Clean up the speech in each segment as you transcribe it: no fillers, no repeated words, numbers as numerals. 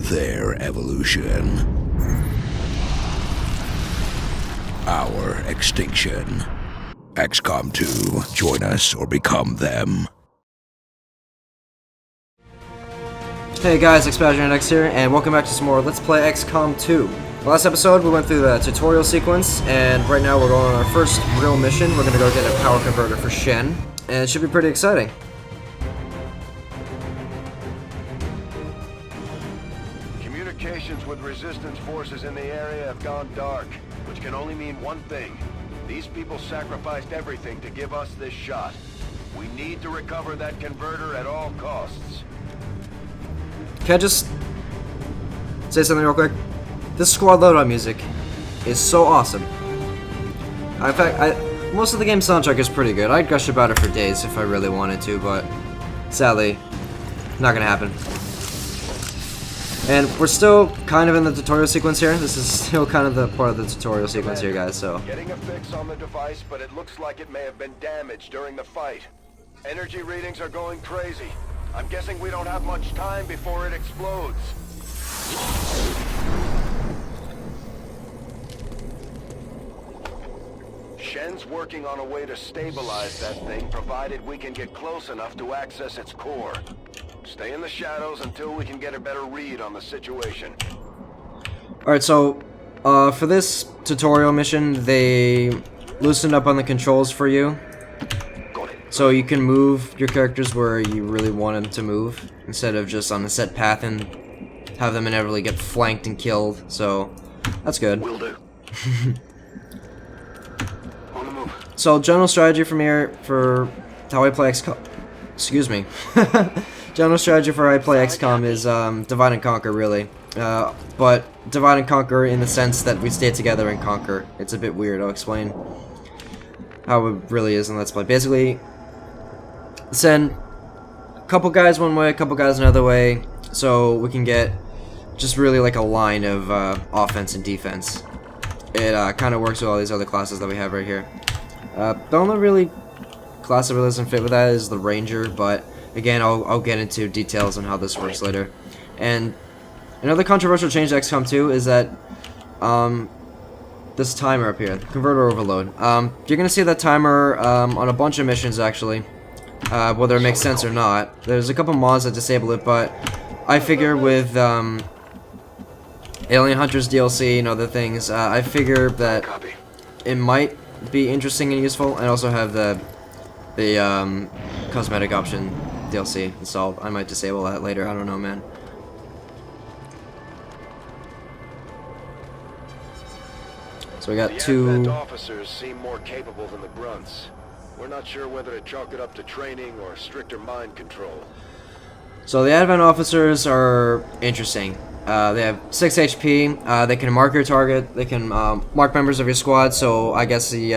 their evolution. Our extinction. XCOM 2, join us or become them. Hey guys, XBadgerKnightX here, and welcome back to some more Let's Play XCOM 2. Last episode we went through the tutorial sequence, and right now we're going on our first real mission. We're gonna go get a power converter for Shen, and it should be pretty exciting. Communications with resistance forces in the area have gone dark, which can only mean one thing. These people sacrificed everything to give us this shot. We need to recover that converter at all costs. Can I just say something real quick? This squad loadout music is so awesome. In fact, most of the game's soundtrack is pretty good. I'd gush about it for days if I really wanted to, but sadly, not gonna happen. And we're still kind of in the tutorial sequence here. This is still kind of the part of the tutorial sequence here, guys, so. Getting a fix on the device, but it looks like it may have been damaged during the fight. Energy readings are going crazy. I'm guessing we don't have much time before it explodes. Shen's working on a way to stabilize that thing, provided we can get close enough to access its core. Stay in the shadows until we can get a better read on the situation. Alright, so, for this tutorial mission, they loosened up on the controls for you. So you can move your characters where you really want them to move, instead of just on a set path and have them inevitably get flanked and killed, so that's good. Will do. On the move. So general strategy from here for how I play XCOM, excuse me. General strategy for how I play XCOM is divide and conquer, really. But divide and conquer in the sense that we stay together and conquer. It's a bit weird. I'll explain how it really is in Let's Play. Basically, send a couple guys one way, a couple guys another way, so we can get just really like a line of offense and defense. It kind of works with all these other classes that we have right here. The only really class that really doesn't fit with that is the Ranger, but again, I'll get into details on how this works later. And another controversial change to XCOM 2 is that this timer up here, the converter overload. You're gonna see that timer on a bunch of missions actually, whether it makes sense or not. There's a couple mods that disable it, but I figure with Alien Hunters DLC and other things, I figure that it might be interesting and useful, and also have the cosmetic option DLC installed. I might disable that later, I don't know, man. So we got the two Advent officers seem more capable than the grunts. We're not sure whether to chalk it up to training or stricter mind control. So the Advent officers are interesting. They have 6 HP, they can mark your target, they can mark members of your squad, so I guess the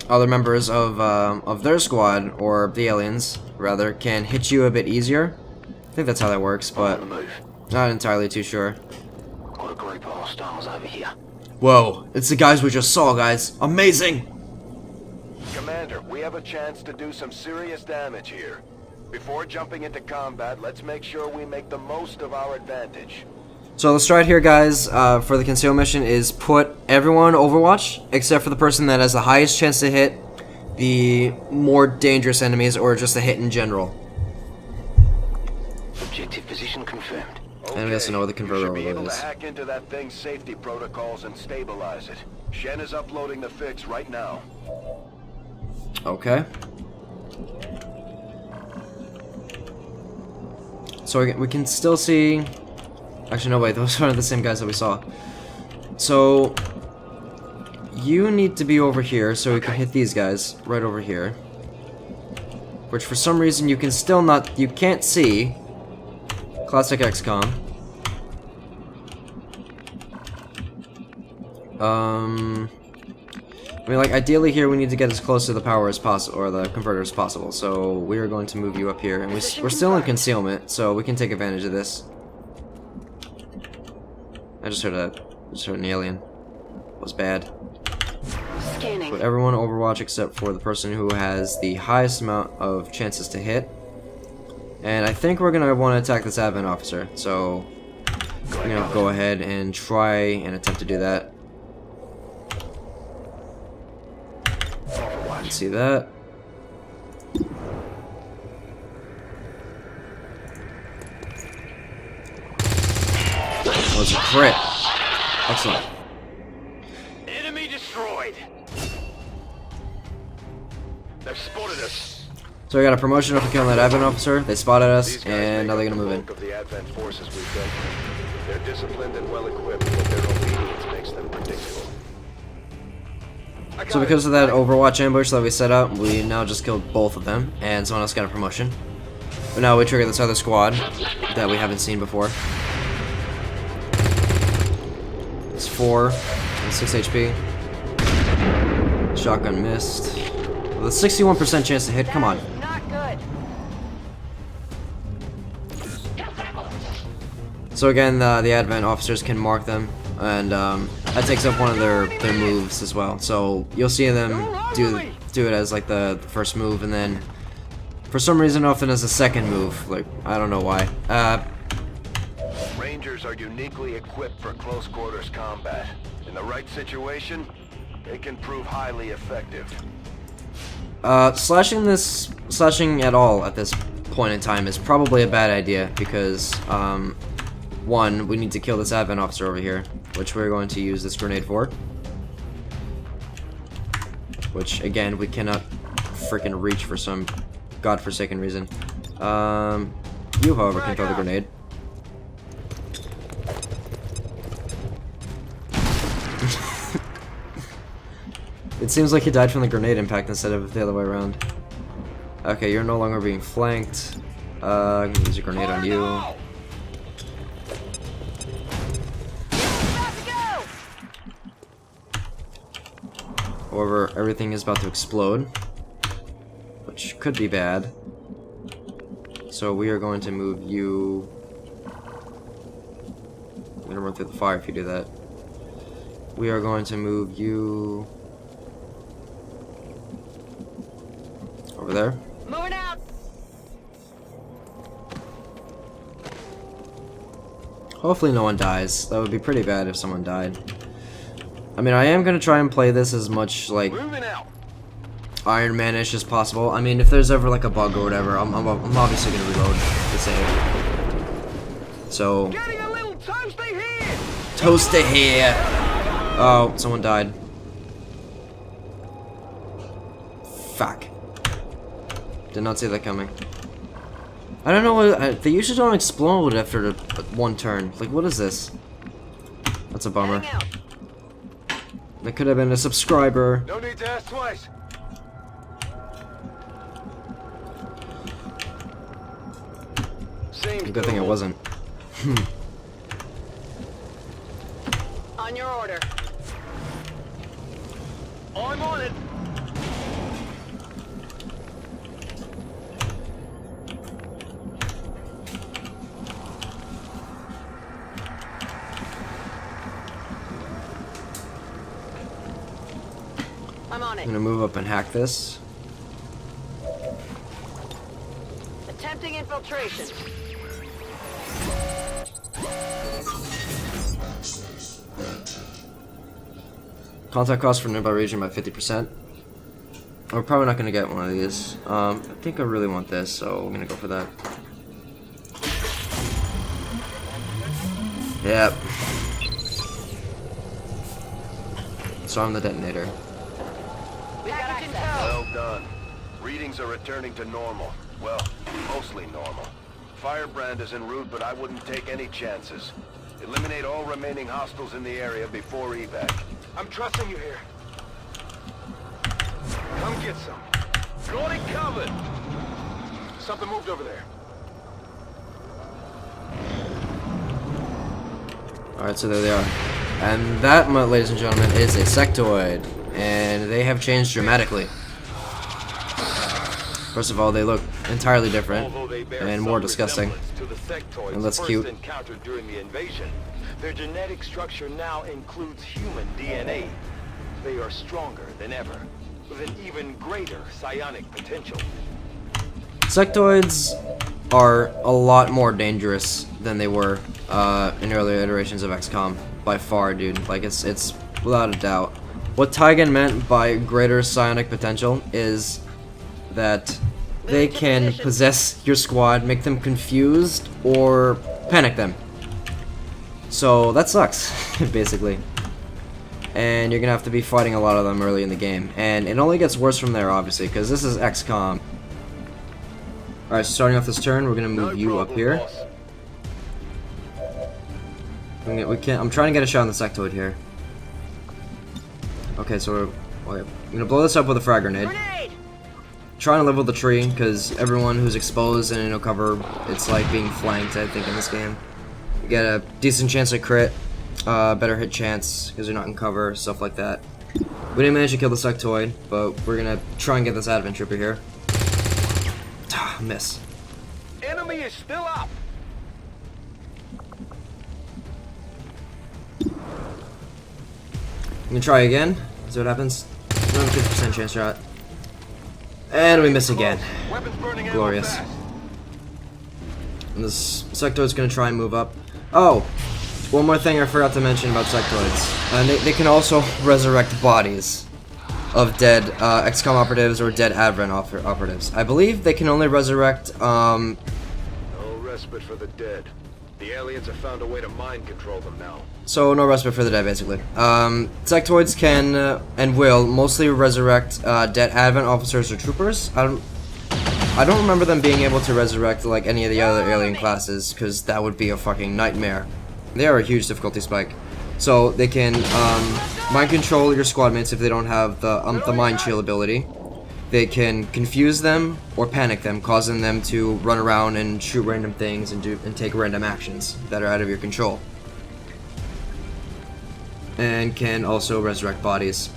other members of their squad, or the aliens, rather, can hit you a bit easier. I think that's how that works, but not entirely too sure. Got a group of hostiles over here. Whoa, it's the guys we just saw, guys. Amazing! Commander, we have a chance to do some serious damage here. Before jumping into combat, let's make sure we make the most of our advantage. So the strat here, guys, for the conceal mission is put everyone on Overwatch, except for the person that has the highest chance to hit the more dangerous enemies, or just a hit in general. Objective position confirmed. And we also know where the converter overload is. overload You should be able to is. hack into that thing's safety protocols and stabilize it. Shen is uploading the fix right now. Okay. So we can still see... Actually, no, wait, those aren't the same guys that we saw. So, you need to be over here so we can hit these guys right over here. Which for some reason you can still not... You can't see. Classic XCOM. I mean, like, ideally here we need to get as close to the power as possible, or the converter as possible, so we are going to move you up here, and we're still in concealment, so we can take advantage of this. I just heard an alien. It was bad. Scanning. Put everyone on Overwatch except for the person who has the highest amount of chances to hit. And I think we're gonna want to attack this admin officer, so you know, go ahead and try and attempt to do that. Let's see that. Oh, it's a crit. Excellent. Enemy destroyed. They've spotted us. So we got a promotion for killing that advent officer. They spotted us, These guys and now they're make gonna up move the in. bulk of the advent forces we've built. They're disciplined and well equipped, but their obedience makes them predictable. So because of that Overwatch ambush that we set up, we now just killed both of them, and someone else got a promotion. But now we trigger this other squad that we haven't seen before. It's 4 and 6 HP. Shotgun missed. With a 61% chance to hit, come on. Not good. So again, the advent officers can mark them, and that takes up one of their moves as well. So you'll see them do it as like the first move, and then for some reason often as a second move. Like, I don't know why. Rangers are uniquely equipped for close quarters combat. In the right situation, they can prove highly effective. Slashing at all at this point in time is probably a bad idea because, one, we need to kill this advent officer over here, which we're going to use this grenade for. Which, again, we cannot freaking reach for some godforsaken reason. You, however, can throw the grenade. It seems like he died from the grenade impact instead of the other way around. Okay, you're no longer being flanked. I'm gonna use a grenade on you. However, everything is about to explode, which could be bad. So we are going to move you. I'm gonna run through the fire if you do that. We are going to move you over there. Moving out. Hopefully no one dies. That would be pretty bad if someone died. I mean, I am gonna try and play this as much like Moving out. Iron Man-ish as possible. I mean, if there's ever like a bug or whatever, I'm obviously gonna reload the save. So Getting a little toasty here. toasty here. Oh, someone died. Fuck. Did not see that coming. I don't know what they usually don't explode after one turn. Like, what is this? That's a bummer. Heading out. That could have been a subscriber. No need to ask twice. Seems Good thing it doable. wasn't. On your order. I'm on it. I'm on I'm it. gonna move up and hack this. Attempting infiltration. Contact cost for nearby region by 50%. We're probably not gonna get one of these. I think I really want this, so we're gonna go for that. Yep. So I'm the detonator. We've got Well access. done. Readings are returning to normal. Well, mostly normal. Firebrand is en route, but I wouldn't take any chances. Eliminate all remaining hostiles in the area before evac. I'm trusting you here. Come get some. Got it covered. Something moved over there. Alright, so there they are. And that, ladies and gentlemen, is a sectoid. And they have changed dramatically. First of all, they look entirely different and more disgusting. And that's cute. Encountered during the invasion. Their genetic structure now includes human DNA. They are stronger than ever, with an even greater psionic potential. Sectoids are a lot more dangerous than they were in earlier iterations of XCOM. By far, dude. Like, it's without a doubt. What Taigen meant by greater psionic potential is that they can possess your squad, make them confused, or panic them. So that sucks, basically. And you're gonna have to be fighting a lot of them early in the game. And it only gets worse from there, obviously, because this is XCOM. Alright, so starting off this turn, we're gonna move you up here. I'm trying to get a shot on the sectoid here. Okay, so I'm gonna blow this up with a frag grenade. Trying to level the tree, because everyone who's exposed and in no cover, it's like being flanked, I think, in this game. You get a decent chance to crit, better hit chance, because you're not in cover, stuff like that. We didn't manage to kill the sectoid, but we're gonna try and get this advent trooper here. Miss. Enemy is still up. I'm gonna try again. See what happens. Another 50% chance shot. And we miss again. Glorious. And this sectoid's gonna try and move up. Oh! One more thing I forgot to mention about sectoids. And they can also resurrect bodies of dead XCOM operatives or dead Advent operatives. I believe they can only resurrect, No respite for the dead. The aliens have found a way to mind control them now. So no respite for the dead, basically. Sectoids can and will mostly resurrect dead Advent officers or troopers. I don't remember them being able to resurrect like any of the other alien classes, because that would be a fucking nightmare. They are a huge difficulty spike. So they can mind control your squad mates if they don't have the mind shield ability. They can confuse them or panic them, causing them to run around and shoot random things and take random actions that are out of your control. And can also resurrect bodies.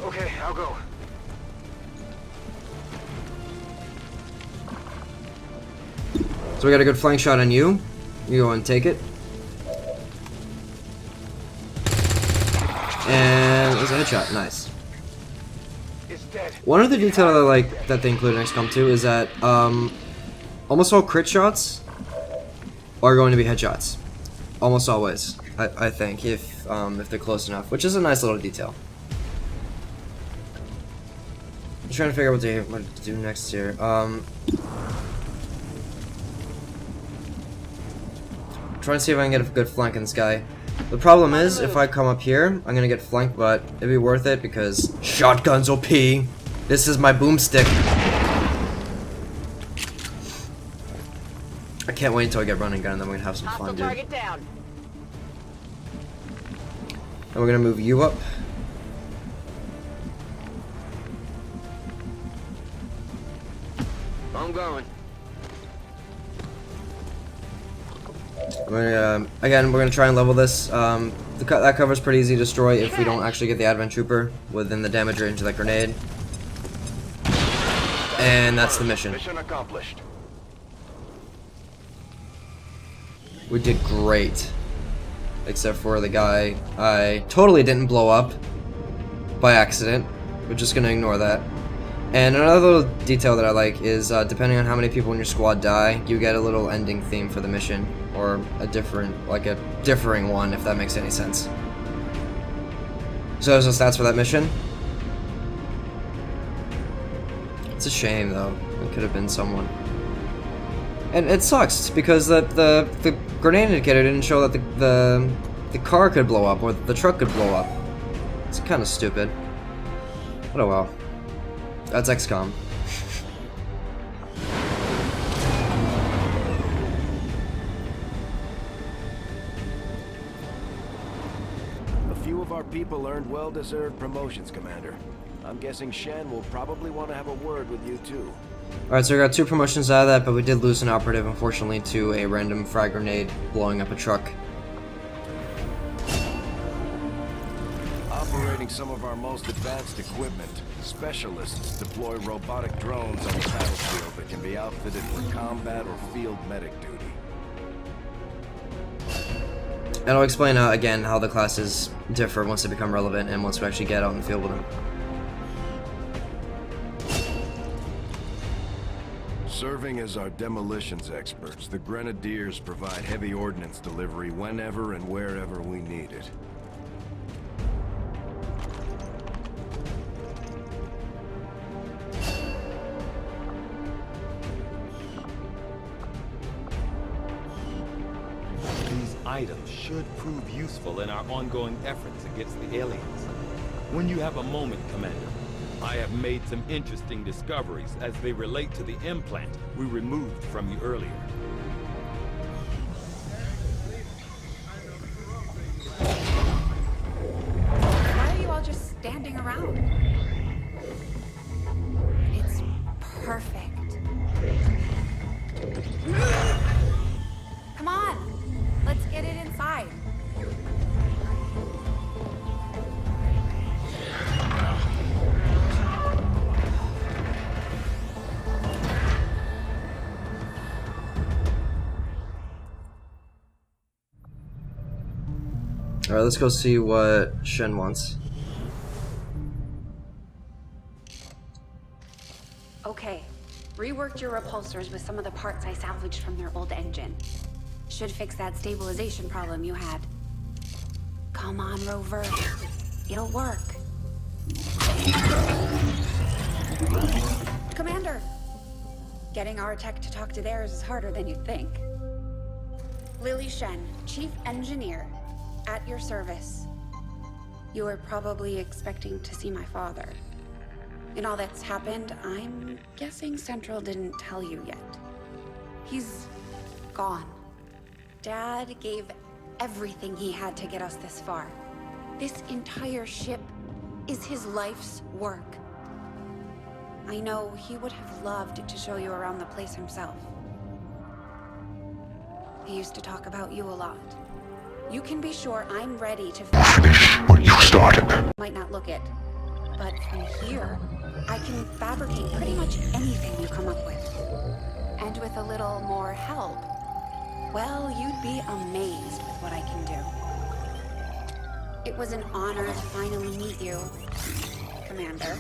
Okay, I'll go. So we got a good flank shot on you. You go and take it. And there's a headshot. Nice. One other detail that I like that they include in XCOM 2 is that almost all crit shots are going to be headshots. Almost always, I think, if they're close enough, which is a nice little detail. I'm trying to figure out what to do next here. Trying to see if I can get a good flank in this guy. The problem is, if I come up here, I'm gonna get flanked, but it'd be worth it because shotgun's OP. This is my boomstick. I can't wait until I get running gun, and then we're gonna have some fun, dude. Target down. And we're gonna move you up. I'm going. Again, we're gonna try and level this. That cover's pretty easy to destroy if we don't actually get the Advent Trooper within the damage range of that grenade. And that's the mission. Mission accomplished. We did great. Except for the guy I totally didn't blow up by accident. We're just gonna ignore that. And another little detail that I like is, depending on how many people in your squad die, you get a little ending theme for the mission. Or a differing one, if that makes any sense. So there's the stats for that mission. It's a shame, though. It could have been someone. And it sucks, because the grenade indicator didn't show that the car could blow up, or the truck could blow up. It's kind of stupid. But oh well. That's XCOM. Our people earned well-deserved promotions, Commander. I'm guessing Shen will probably want to have a word with you too. Alright, so we got 2 promotions out of that, but we did lose an operative, unfortunately, to a random frag grenade blowing up a truck. Operating some of our most advanced equipment, specialists deploy robotic drones on the battlefield that can be outfitted for combat or field medic duty. And I'll explain again how the classes differ once they become relevant and once we actually get out in the field with them. Serving as our demolitions experts, the Grenadiers provide heavy ordnance delivery whenever and wherever we need it. These items should prove useful in our ongoing efforts against the aliens. When you have a moment, Commander, I have made some interesting discoveries as they relate to the implant we removed from you earlier. Why are you all just standing around? It's perfect. Come on, let's get it inside. Alright, let's go see what Shen wants. Okay, reworked your repulsors with some of the parts I salvaged from their old engine. Should fix that stabilization problem you had. Come on, Rover. It'll work. Commander! Getting our tech to talk to theirs is harder than you'd think. Lily Shen, Chief Engineer. At your service. You were probably expecting to see my father. In all that's happened, I'm guessing Central didn't tell you yet. He's gone. Dad gave everything he had to get us this far. This entire ship is his life's work. I know he would have loved to show you around the place himself. He used to talk about you a lot. You can be sure I'm ready to Finish what you started. Might not look it, but from here, I can fabricate pretty much anything you come up with. And with a little more help, well, you'd be amazed with what I can do. It was an honor to finally meet you, Commander.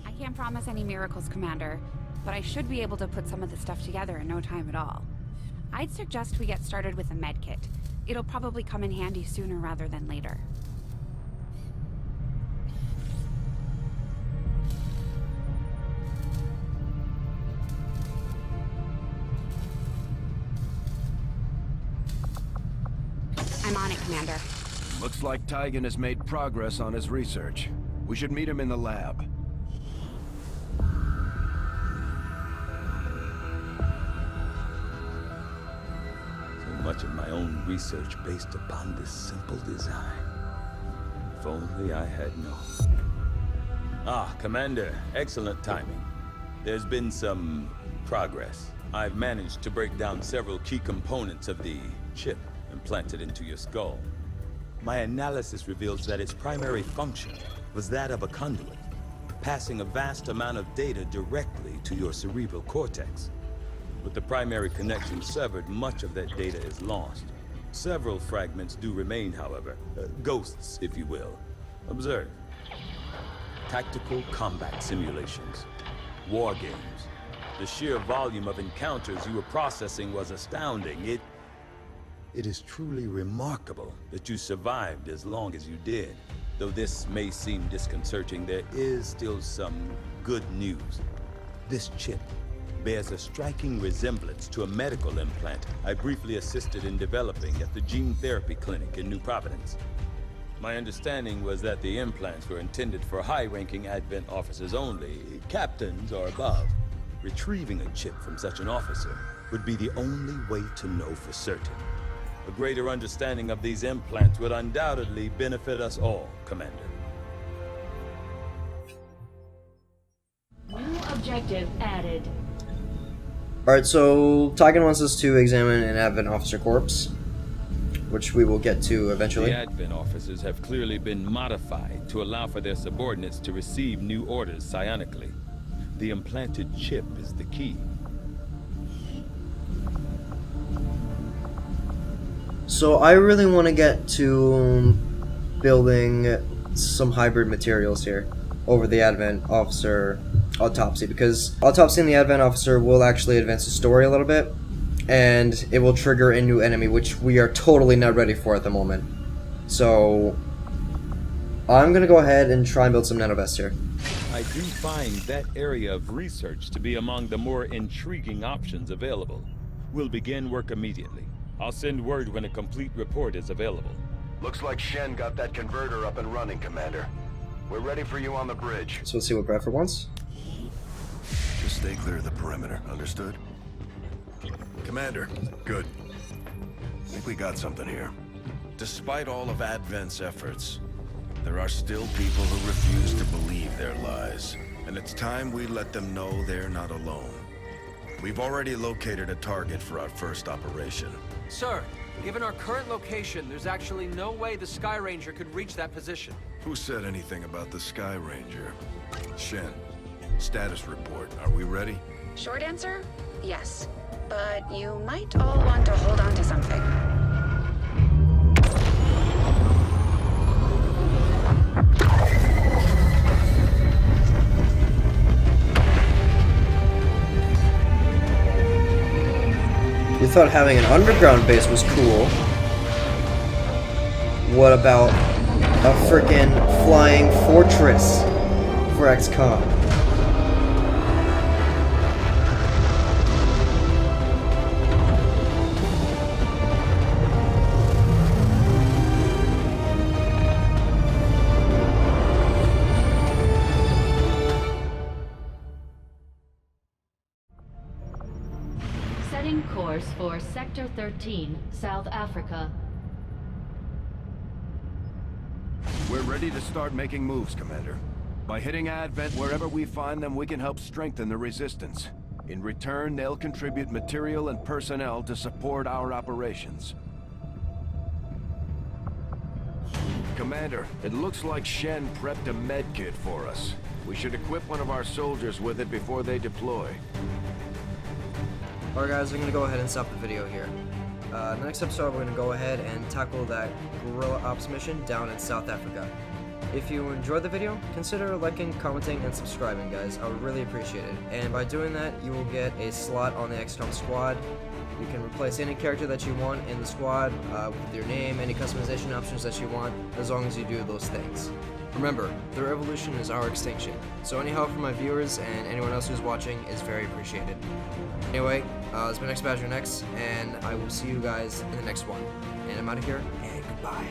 I can't promise any miracles, Commander, but I should be able to put some of the stuff together in no time at all. I'd suggest we get started with a med kit. It'll probably come in handy sooner rather than later. I'm on it, Commander. Looks like Tygan has made progress on his research. We should meet him in the lab. Much of my own research based upon this simple design. If only I had known. Ah, Commander, excellent timing. There's been some progress. I've managed to break down several key components of the chip implanted into your skull. My analysis reveals that its primary function was that of a conduit, passing a vast amount of data directly to your cerebral cortex. With the primary connection severed, much of that data is lost. Several fragments do remain, however. Ghosts, if you will. Observe. Tactical combat simulations. War games. The sheer volume of encounters you were processing was astounding. It is truly remarkable that you survived as long as you did. Though this may seem disconcerting, there is still some good news. This chip bears a striking resemblance to a medical implant I briefly assisted in developing at the gene therapy clinic in New Providence. My understanding was that the implants were intended for high-ranking Advent officers only, captains or above. Retrieving a chip from such an officer would be the only way to know for certain. A greater understanding of these implants would undoubtedly benefit us all, Commander. New objective added. Alright, so Tygan wants us to examine an Advent officer corpse, which we will get to eventually. The Advent officers have clearly been modified to allow for their subordinates to receive new orders psionically. The implanted chip is the key. So I really want to get to building some hybrid materials here over the Advent officer Autopsy, because Autopsy and the Advent Officer will actually advance the story a little bit, and it will trigger a new enemy, which we are totally not ready for at the moment. So I'm gonna go ahead and try and build some nanovests here. I do find that area of research to be among the more intriguing options available. We'll begin work immediately. I'll send word when a complete report is available. Looks like Shen got that converter up and running, Commander. We're ready for you on the bridge. So let's see what Bradford wants. Just stay clear of the perimeter, understood? Commander, good. I think we got something here. Despite all of Advent's efforts, there are still people who refuse to believe their lies. And it's time we let them know they're not alone. We've already located a target for our first operation. Sir, given our current location, there's actually no way the Sky Ranger could reach that position. Who said anything about the Sky Ranger? Shen, status report. Are we ready? Short answer, yes. But you might all want to hold on to something. You thought having an underground base was cool. What about a freaking flying fortress for XCOM? Setting course for Sector 13, South Africa. We're ready to start making moves, Commander. By hitting Advent wherever we find them, we can help strengthen the resistance. In return, they'll contribute material and personnel to support our operations. Commander, it looks like Shen prepped a med kit for us. We should equip one of our soldiers with it before they deploy. Alright guys, I'm going to go ahead and stop the video here. The next episode we're going to go ahead and tackle that guerrilla ops mission down in South Africa. If you enjoyed the video, consider liking, commenting, and subscribing guys. I would really appreciate it. And by doing that, you will get a slot on the XCOM squad. You can replace any character that you want in the squad with your name, any customization options that you want, as long as you do those things. Remember, their evolution is our extinction, so any help from my viewers and anyone else who's watching is very appreciated. Anyway, it's been XBadgerKnightX, and I will see you guys in the next one. And I'm out of here, and goodbye.